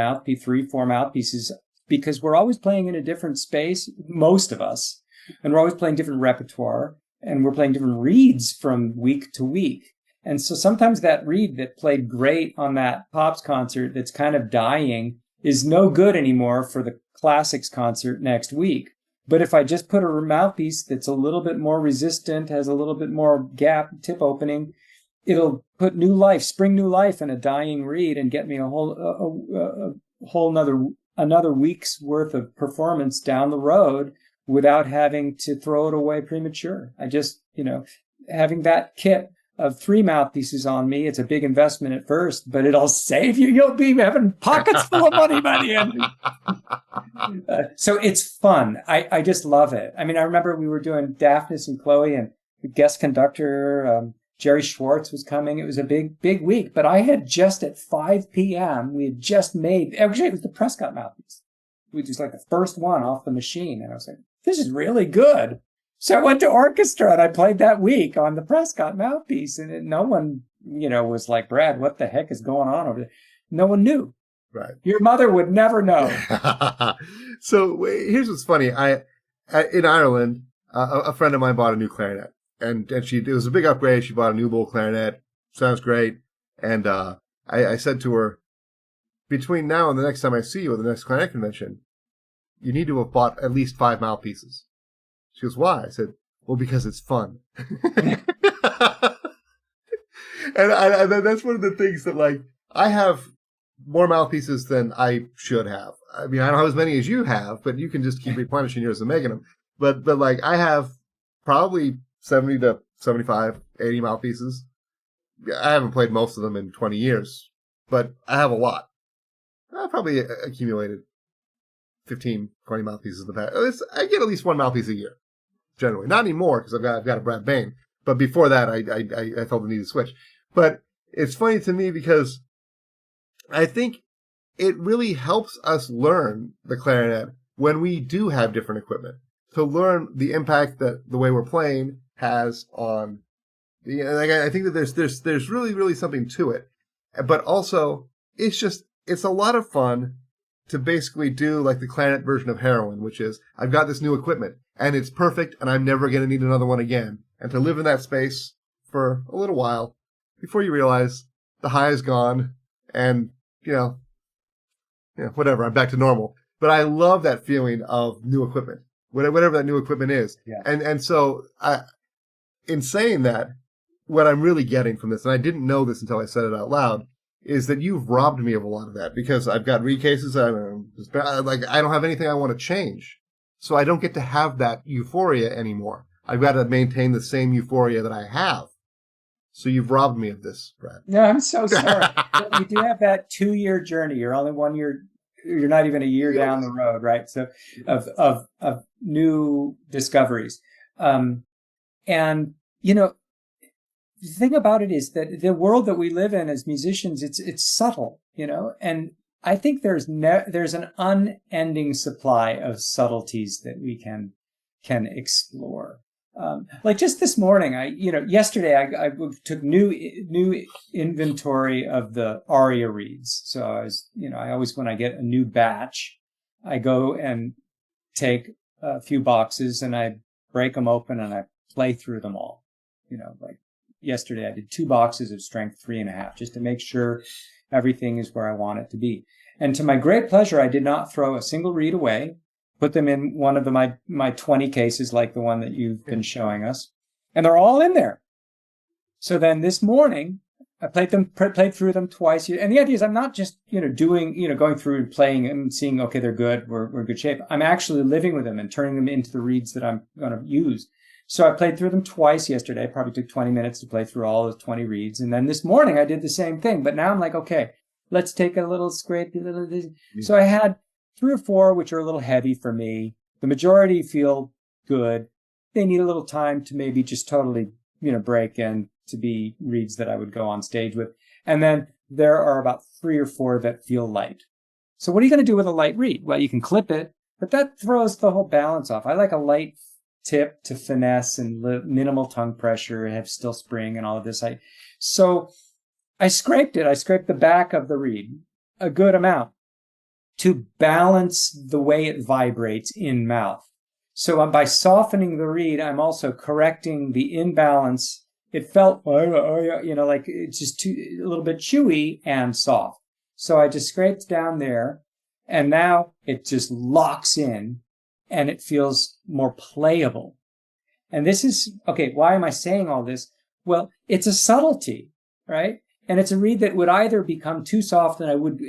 4 mouthpieces, because we're always playing in a different space, most of us, and we're always playing different repertoire, and we're playing different reeds from week to week. And so sometimes that reed that played great on that Pops concert that's kind of dying is no good anymore for the classics concert next week. But if I just put a mouthpiece that's a little bit more resistant, has a little bit more gap, tip opening, it'll put spring new life in a dying reed and get me a whole another week's worth of performance down the road without having to throw it away premature. I just, having that kit of 3 mouthpieces on me, it's a big investment at first, but it'll save you. You'll be having pockets full of money by the end. So it's fun. I just love it. I mean, I remember we were doing Daphnis and Chloe, and the guest conductor, Jerry Schwartz, was coming. It was a big, big week, but I had just at 5 p.m., we had just made, actually it was the Prescott mouthpiece. We just like the first one off the machine. And I was like, this is really good. So I went to orchestra and I played that week on the Prescott mouthpiece, and no one, was like, Brad, what the heck is going on over there? No one knew. Right. Your mother would never know. So here's what's funny. In Ireland, a friend of mine bought a new clarinet, and it was a big upgrade. She bought a new bowl clarinet. Sounds great. And I said to her, between now and the next time I see you at the next clarinet convention, you need to have bought at least 5 mouthpieces. She goes, why? I said, well, because it's fun. And that's one of the things that, I have more mouthpieces than I should have. I mean, I don't have as many as you have, but you can just keep replenishing yours and making them. But I have probably 70 to 75, 80 mouthpieces. I haven't played most of them in 20 years, but I have a lot. I probably accumulated 15, 20 mouthpieces in the past. I get at least 1 mouthpiece a year, generally. Not anymore, because I've got a Brad Behn. But before that, I felt the need to switch. But it's funny to me because I think it really helps us learn the clarinet when we do have different equipment, to learn the impact that the way we're playing has on I think that there's really, really something to it. But also, it's a lot of fun to basically do like the clarinet version of heroin, which is, I've got this new equipment and it's perfect and I'm never going to need another one again. And to live in that space for a little while before you realize the high is gone and, whatever, I'm back to normal. But I love that feeling of new equipment, whatever that new equipment is. Yeah. And so in saying that, what I'm really getting from this, and I didn't know this until I said it out loud, is that you've robbed me of a lot of that, because I've got reed cases. I don't have anything I want to change. So I don't get to have that euphoria anymore. I've got to maintain the same euphoria that I have. So you've robbed me of this, Brad. No, I'm so sorry. You do have that 2-year journey. You're only 1 year. You're not even a year down the road, right? So of new discoveries. The thing about it is that the world that we live in as musicians, it's subtle, and I think there's an unending supply of subtleties that we can explore. Like just this morning, yesterday I took new inventory of the aria reeds. So I always, when I get a new batch, I go and take a few boxes and I break them open and I play through them all. Like yesterday I did 2 boxes of strength 3.5 just to make sure everything is where I want it to be. And to my great pleasure, I did not throw a single reed away, put them in one of my 20 cases like the one that you've been showing us. And they're all in there. So then this morning, I played through them twice. And the idea is I'm not just, going through and playing and seeing, okay, they're good, we're in good shape. I'm actually living with them and turning them into the reeds that I'm going to use. So I played through them twice yesterday. Probably took 20 minutes to play through all those 20 reeds. And then this morning I did the same thing. But now I'm like, okay, let's take a little scrape. So I had 3 or 4, which are a little heavy for me. The majority feel good. They need a little time to maybe just totally, break in to be reeds that I would go on stage with. And then there are about 3 or 4 that feel light. So what are you going to do with a light reed? Well, you can clip it, but that throws the whole balance off. I like a light tip to finesse and minimal tongue pressure, have still spring and all of this. So I scraped it. I scraped the back of the reed a good amount to balance the way it vibrates in mouth. So by softening the reed, I'm also correcting the imbalance. It felt, like it's just a little bit chewy and soft. So I just scraped down there, and now it just locks in, and it feels more playable. And this is, okay, why am I saying all this? Well, it's a subtlety, right? And it's a reed that would either become too soft and I would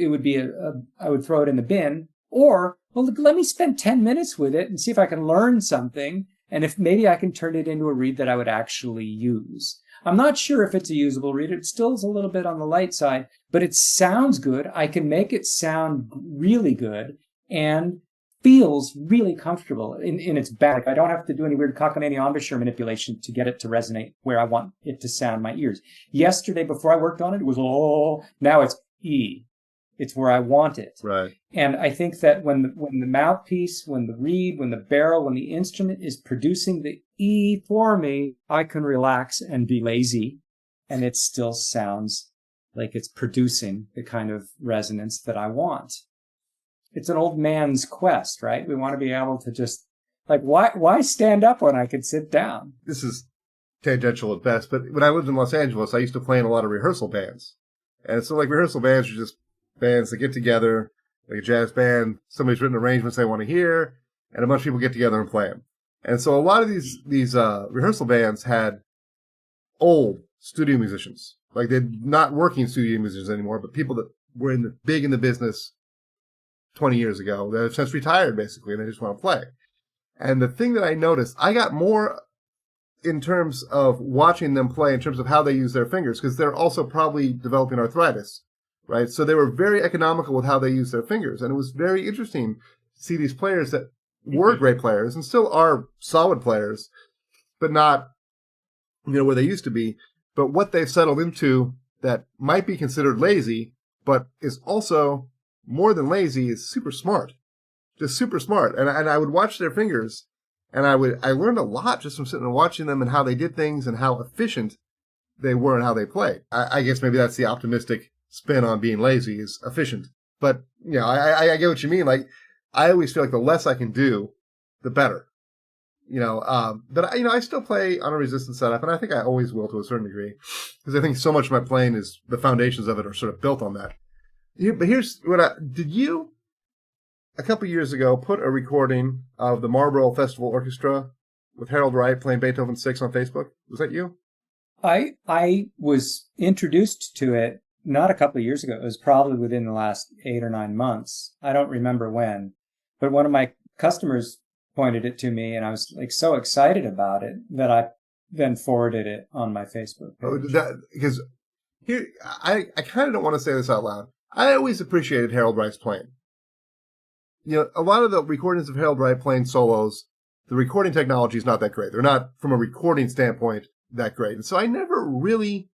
throw it in the bin, or, well, let me spend 10 minutes with it and see if I can learn something. And if maybe I can turn it into a reed that I would actually use. I'm not sure if it's a usable reed. It still is a little bit on the light side, but it sounds good. I can make it sound really good and feels really comfortable in its back. I don't have to do any weird cockamamie embouchure manipulation to get it to resonate where I want it to sound in my ears. Yesterday, before I worked on it, it was, now it's E. It's where I want it. Right. And I think that when the mouthpiece, when the reed, when the barrel, when the instrument is producing the E for me, I can relax and be lazy, and it still sounds like it's producing the kind of resonance that I want. It's an old man's quest, right? We want to be able to just, like, why stand up when I could sit down? This is tangential at best, but when I lived in Los Angeles, I used to play in a lot of rehearsal bands. And so, like, rehearsal bands are just bands that get together, like a jazz band, somebody's written arrangements they want to hear, and a bunch of people get together and play them. And so a lot of these rehearsal bands had old studio musicians. Like, they're not working studio musicians anymore, but people that were big in the business 20 years ago that have since retired, basically, and they just want to play. And the thing that I noticed, I got more in terms of watching them play, in terms of how they use their fingers, because they're also probably developing arthritis. Right, so they were very economical with how they use their fingers, and it was very interesting to see these players that were great players and still are solid players, but not, where they used to be. But what they've settled into that might be considered lazy, but is also more than lazy, is super smart, just super smart. And I would watch their fingers, and I learned a lot just from sitting and watching them and how they did things and how efficient they were and how they played. I guess maybe that's the optimistic spin on being lazy, is efficient. But, I get what you mean. Like, I always feel like the less I can do, the better. But, I still play on a resistance setup, and I think I always will to a certain degree, because I think so much of my playing is, the foundations of it are sort of built on that. But here's did you, a couple years ago, put a recording of the Marlborough Festival Orchestra with Harold Wright playing Beethoven 6 on Facebook? Was that you? I was introduced to it not a couple of years ago. It was probably within the last 8 or 9 months. I don't remember when, but one of my customers pointed it to me, and I was like so excited about it that I then forwarded it on my Facebook page. Because here, I kind of don't want to say this out loud. I always appreciated Harold Wright's playing. A lot of the recordings of Harold Wright playing solos, the recording technology is not that great. They're not, from a recording standpoint, that great. And so I never really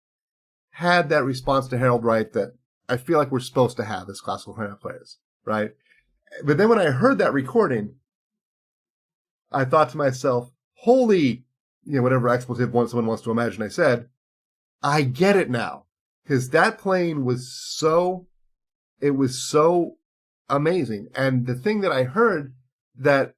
had that response to Harold Wright that I feel like we're supposed to have as classical clarinet players, right? But then when I heard that recording, I thought to myself, holy, whatever expletive someone wants to imagine I said, I get it now. Because that playing was so amazing. And the thing that I heard that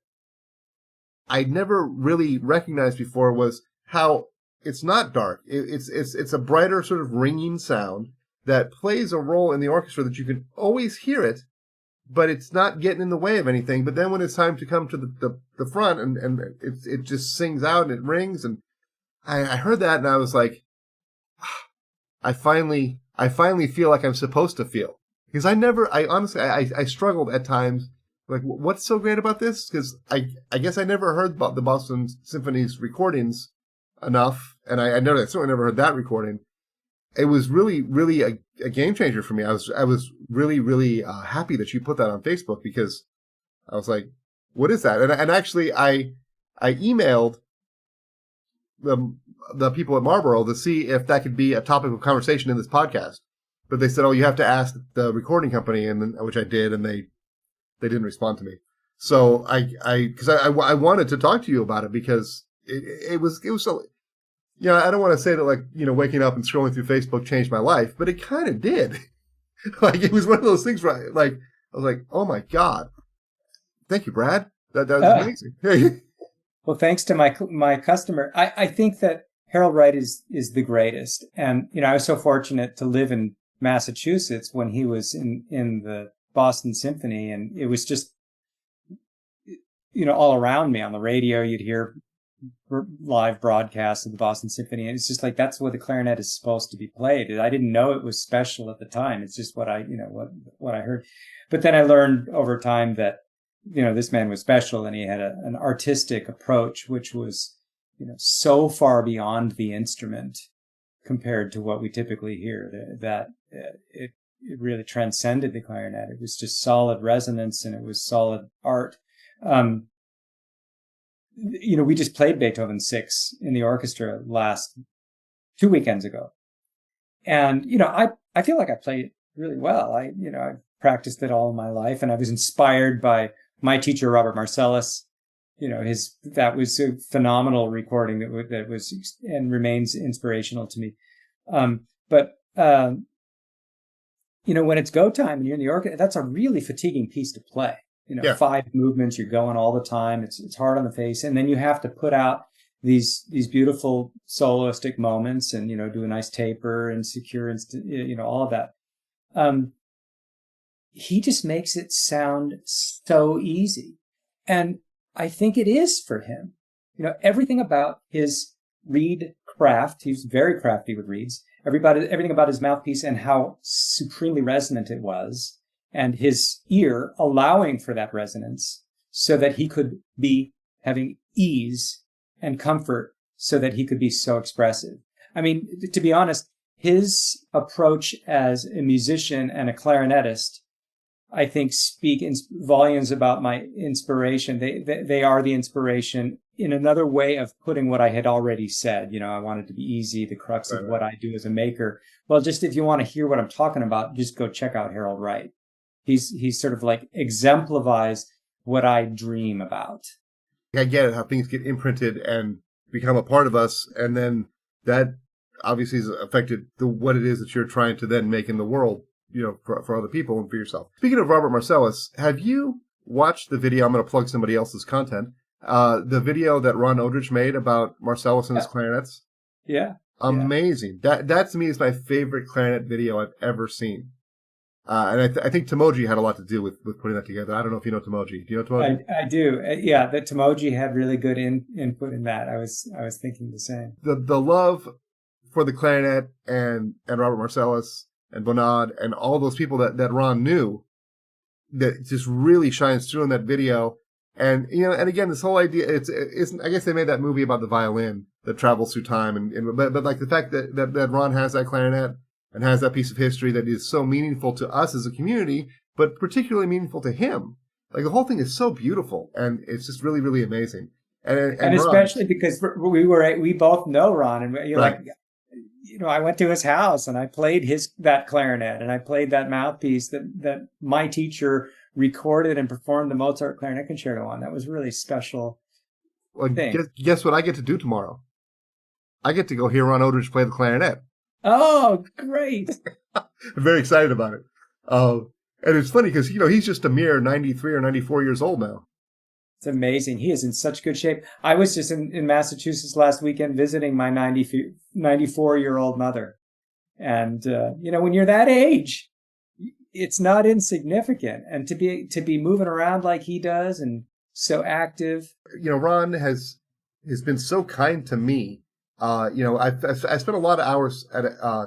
I never really recognized before was how it's not dark. It's a brighter sort of ringing sound that plays a role in the orchestra that you can always hear it, but it's not getting in the way of anything. But then when it's time to come to the front and it just sings out and it rings, and I heard that and I was like, I finally feel like I'm supposed to feel. Because I honestly struggled at times. Like, what's so great about this? Because I guess I never heard about the Boston Symphony's recordings enough, and I certainly never heard that recording. It was really, really a game changer for me. I was really, really happy that you put that on Facebook, because I was like, what is that? And actually, I emailed the people at Marlboro to see if that could be a topic of conversation in this podcast. But they said, oh, you have to ask the recording company, and then, which I did, and they didn't respond to me. So I wanted to talk to you about it, because it was so, I don't want to say that, like, waking up and scrolling through Facebook changed my life, but it kind of did. Like, it was one of those things where I was like, oh my God. Thank you, Brad. That was amazing. Well, thanks to my customer. I think that Harold Wright is the greatest. And, I was so fortunate to live in Massachusetts when he was in the Boston Symphony, and it was just, all around me on the radio. You'd hear live broadcasts of the Boston Symphony, and it's just like, that's what the clarinet is supposed to be played. I didn't know it was special at the time. It's just what I heard. But then I learned over time that, this man was special, and he had an artistic approach, which was, so far beyond the instrument compared to what we typically hear, that it really transcended the clarinet. It was just solid resonance, and it was solid art. We just played Beethoven 6 in the orchestra last 2 weekends ago. And, I feel like I played it really well. I practiced it all my life, and I was inspired by my teacher, Robert Marcellus. That was a phenomenal recording that was and remains inspirational to me. But when it's go time and you're in the orchestra, that's a really fatiguing piece to play. 5 movements, you're going all the time. It's hard on the face. And then you have to put out these beautiful soloistic moments and, do a nice taper and secure and, all of that. He just makes it sound so easy. And I think it is for him. Everything about his reed craft, he's very crafty with reeds. Everything about his mouthpiece and how supremely resonant it was, and his ear allowing for that resonance so that he could be having ease and comfort so that he could be so expressive. I mean, to be honest, his approach as a musician and a clarinetist, I think, speak in volumes about my inspiration. They are the inspiration in another way of putting what I had already said. I wanted to be easy, the crux of what I do as a maker. Well, just if you want to hear what I'm talking about, just go check out Harold Wright. He's sort of like exemplifies what I dream about. I get it, how things get imprinted and become a part of us, and then that obviously has affected what it is that you're trying to then make in the world, for other people and for yourself. Speaking of Robert Marcellus, have you watched the video? I'm going to plug somebody else's content. The video that Ron Odrich made about Marcellus and his clarinets. Yeah. Amazing. Yeah. That to me is my favorite clarinet video I've ever seen. And I think Tomoji had a lot to do with putting that together. I don't know if you know Tomoji. Do you know Tomoji? I do. Yeah, that Tomoji had really good input in that. I was thinking the same. The love for the clarinet and Robert Marcellus and Bonad and all those people that Ron knew, that just really shines through in that video. And and again, this whole idea, it's I guess they made that movie about the violin that travels through time, but like the fact that Ron has that clarinet and has that piece of history that is so meaningful to us as a community, but particularly meaningful to him. Like, the whole thing is so beautiful, and it's just really, really amazing. And Ron, especially because we both know Ron, and right. I went to his house and I played that clarinet, and I played that mouthpiece that my teacher recorded and performed the Mozart Clarinet Concerto on. That was really special. Well, guess what I get to do tomorrow? I get to go hear Ron Odrich play the clarinet. Oh, great. I'm very excited about it. And it's funny because, he's just a mere 93 or 94 years old now. It's amazing. He is in such good shape. I was just in Massachusetts last weekend visiting my 94-year-old mother. And, when you're that age, it's not insignificant. And to be moving around like he does and so active. Ron has been so kind to me. I spent a lot of hours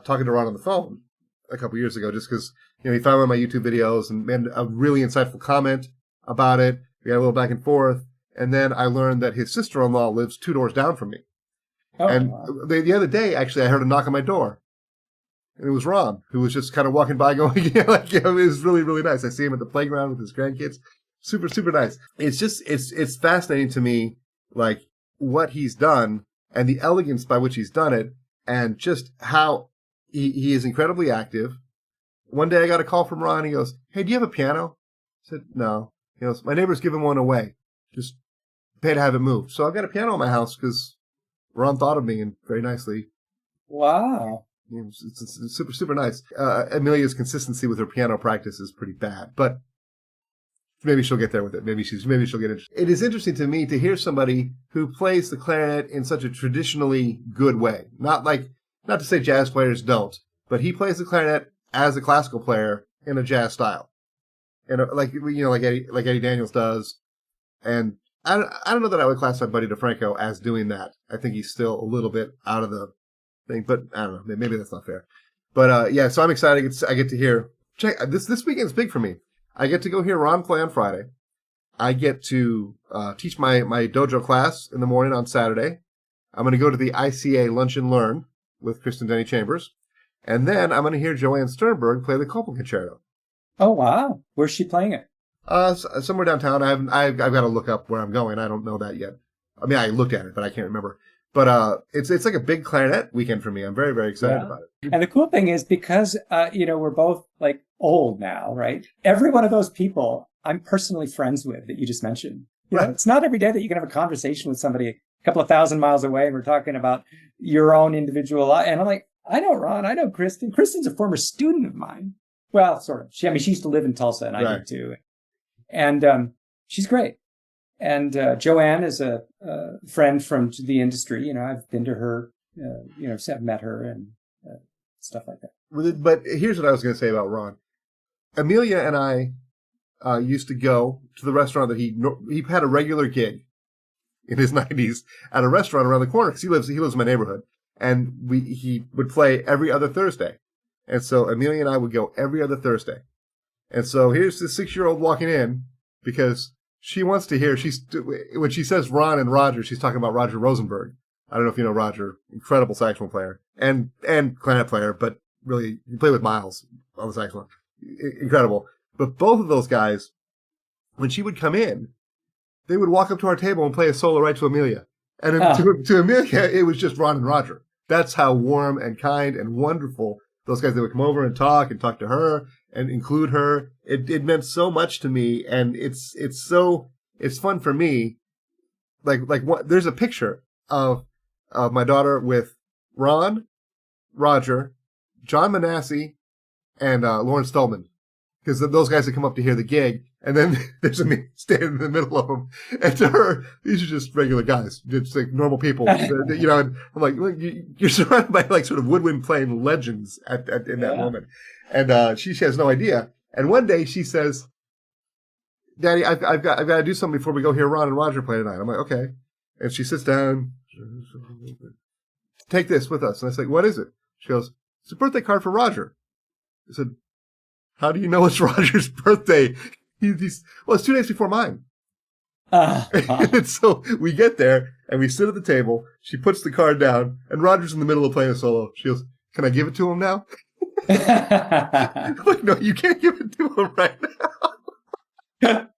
talking to Ron on the phone a couple years ago, just because, he found one of my YouTube videos and made a really insightful comment about it. We got a little back and forth. And then I learned that his sister-in-law lives 2 doors down from me. Oh, and wow. the other day, actually, I heard a knock on my door. And it was Ron, who was just kind of walking by going, it was really, really nice. I see him at the playground with his grandkids. Super, super nice. It's just, it's fascinating to me, like, what he's done and the elegance by which he's done it, and just how he is incredibly active. One day I got a call from Ron. He goes, "Hey, do you have a piano?" I said, "No." He goes, "My neighbor's giving one away. Just pay to have it moved." So I've got a piano in my house because Ron thought of me, and very nicely. Wow. It's super, super nice. Amelia's consistency with her piano practice is pretty bad, but maybe she'll get there with it. Maybe she'll get it. It is interesting to me to hear somebody who plays the clarinet in such a traditionally good way. Not to say jazz players don't, but he plays the clarinet as a classical player in a jazz style, and like Eddie Daniels does. And I don't know that I would classify Buddy DeFranco as doing that. I think he's still a little bit out of the thing, but I don't know. Maybe that's not fair. But so I'm excited. I get to hear. Check this weekend's big for me. I get to go hear Ron play on Friday. I get to teach my dojo class in the morning on Saturday. I'm going to go to the ICA Lunch and Learn with Kristen Denny Chambers. And then I'm going to hear Joanne Sternberg play the Copel Concerto. Oh, wow. Where's she playing it? Somewhere downtown. I've got to look up where I'm going. I don't know that yet. I mean, I looked at it, but I can't remember. But it's like a big clarinet weekend for me. I'm very, very excited about it. And the cool thing is because, we're both like old now, right? Every one of those people I'm personally friends with that you just mentioned. Right. It's not every day that you can have a conversation with somebody a couple of thousand miles away and we're talking about your own individual life. And I'm like, I know Ron, I know Kristen. Kristen's a former student of mine. Well, sort of. She used to live in Tulsa and I did too. And she's great. And Joanne is a friend from the industry. I've been to her, I've met her and stuff like that. But here's what I was going to say about Ron. Amelia and I used to go to the restaurant that he had a regular gig in his 90s at a restaurant around the corner because he lives in my neighborhood. And he would play every other Thursday. And so Amelia and I would go every other Thursday. And so here's this 6-year-old walking in because she wants to hear, when she says Ron and Roger, she's talking about Roger Rosenberg. I don't know if you know Roger, incredible saxophone player and clarinet player, but really, you play with Miles on the saxophone. Incredible. But both of those guys, when she would come in, they would walk up to our table and play a solo right to Amelia. And to Amelia, it was just Ron and Roger. That's how warm and kind and wonderful those guys, they would come over and talk to her and include her. It meant so much to me. And it's fun for me. There's a picture of my daughter with Ron, Roger, John Manasseh, and Lauren Stallman. Because those guys had come up to hear the gig, and then there's me standing in the middle of them. And to her, these are just regular guys, just like normal people. And I'm like, look, you're surrounded by like sort of woodwind playing legends in that moment. And she has no idea. And one day she says, "Daddy, I've got to do something before we go hear Ron and Roger play tonight." I'm like, "Okay." And she sits down, "Take this with us." And I say, "What is it?" She goes, "It's a birthday card for Roger." I said, "How do you know it's Roger's birthday?" Well, it's 2 days before mine. And so we get there and we sit at the table. She puts the card down and Roger's in the middle of playing a solo. She goes, "Can I give it to him now?" I'm like, "No, you can't give it to him right now."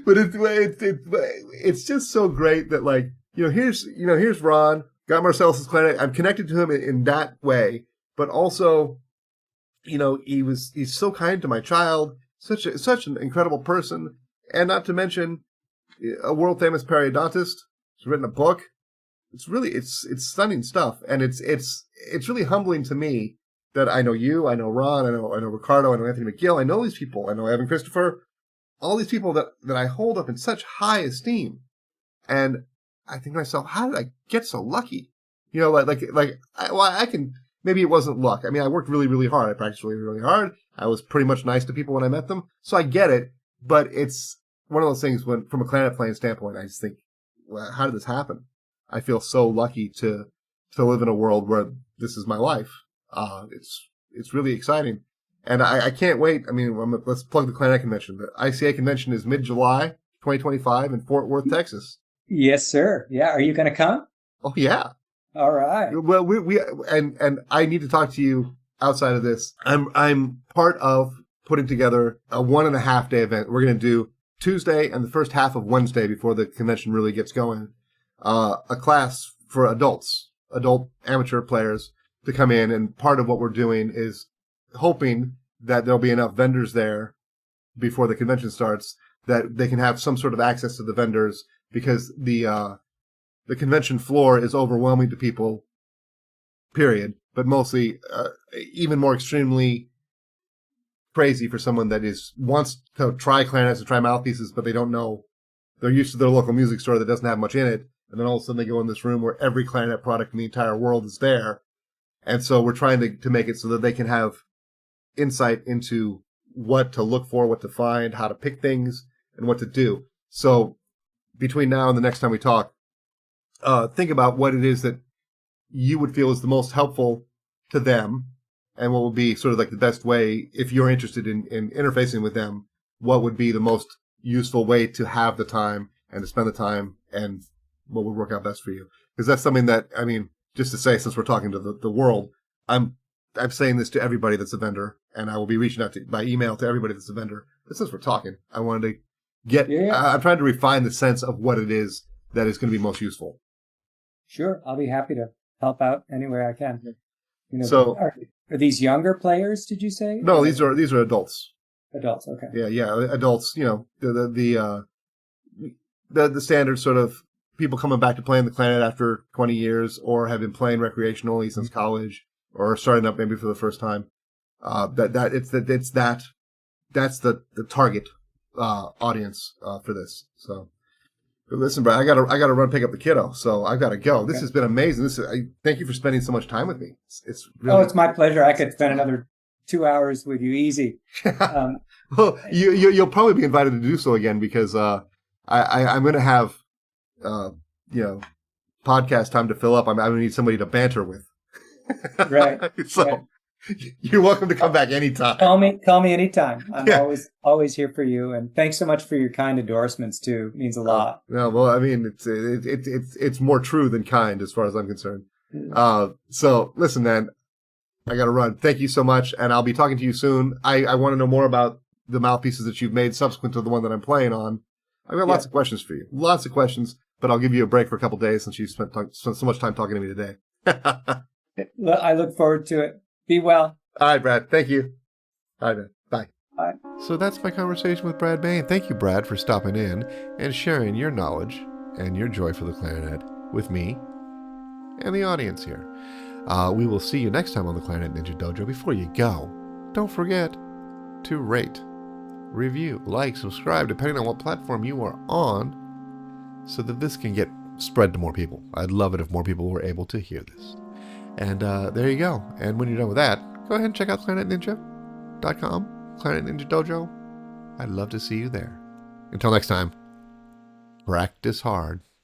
But it's just so great that here's Ron, got Marcellus's clarinet. I'm connected to him in that way, but also, he's so kind to my child, such an incredible person, and not to mention a world famous periodontist. He's written a book. It's stunning stuff, and it's really humbling to me that I know you, I know Ron, I know Ricardo, I know Anthony McGill, I know these people, I know Evan Christopher, all these people that I hold up in such high esteem. And I think to myself, how did I get so lucky? I can, maybe it wasn't luck. I mean, I worked really, really hard. I practiced really, really hard. I was pretty much nice to people when I met them. So I get it. But it's one of those things when, from a clarinet playing standpoint, I just think, well, how did this happen? I feel so lucky to live in a world where this is my life. It's really exciting. And I can't wait. I mean, let's plug the Clarinet Convention. The ICA Convention is mid-July 2025 in Fort Worth, Texas. Yes, sir. Yeah. Are you going to come? Oh, yeah. All right. Well, and I need to talk to you outside of this. I'm part of putting together a 1.5 day event. We're going to do Tuesday and the first half of Wednesday before the convention really gets going. A class for adult amateur players to come in. And part of what we're doing is hoping that there'll be enough vendors there before the convention starts that they can have some sort of access to the vendors, because the convention floor is overwhelming to people, period. But mostly, even more extremely crazy for someone that wants to try clarinets and try mouthpieces, but they don't know. They're used to their local music store that doesn't have much in it. And then all of a sudden they go in this room where every clarinet product in the entire world is there. And so we're trying to make it so that they can have insight into what to look for, what to find, how to pick things, and what to do. So between now and the next time we talk, think about what it is that you would feel is the most helpful to them, and what would be sort of like the best way, if you're interested in interfacing with them, what would be the most useful way to have the time and to spend the time, and what would work out best for you. Because that's something that, I mean, just to say, since we're talking to the world, I'm saying this to everybody that's a vendor, and I will be reaching out by email to everybody that's a vendor. But since we're talking, I wanted to get, I'm trying to refine the sense of what it is that is going to be most useful. Sure. I'll be happy to help out anywhere I can. You know, so are these younger players, did you say? No, these are adults. Adults, okay. Yeah, adults, you know, the standard sort of people coming back to playing the clarinet after 20 years, or have been playing recreationally since college, or starting up maybe for the first time. That's the target audience for this. So, but listen, Brad, I gotta run pick up the kiddo, so I've got to go. This has been amazing. Thank you for spending so much time with me. It's really... it's my pleasure. I could spend another 2 hours with you, easy. Well, you'll probably be invited to do so again, because I'm going to have podcast time to fill up. I'm going to need somebody to banter with. Right. So you're welcome to come back anytime. Call me anytime. I'm always here for you. And thanks so much for your kind endorsements too. It means a lot. Well, I mean, it's more true than kind as far as I'm concerned. So listen, man, I got to run. Thank you so much. And I'll be talking to you soon. I want to know more about the mouthpieces that you've made subsequent to the one that I'm playing on. I've got lots of questions for you. Lots of questions, but I'll give you a break for a couple of days since you spent so much time talking to me today. I look forward to it. Be well. All right, Brad. Thank you. All right, man. Bye. Bye. So that's my conversation with Brad Behn. Thank you, Brad, for stopping in and sharing your knowledge and your joy for the clarinet with me and the audience here. We will see you next time on the Clarinet Ninja Dojo. Before you go, don't forget to rate, review, like, subscribe, depending on what platform you are on, so that this can get spread to more people. I'd love it if more people were able to hear this. And there you go. And when you're done with that, go ahead and check out clarinetninja.com, Clarinet Ninja Dojo. I'd love to see you there. Until next time, practice hard.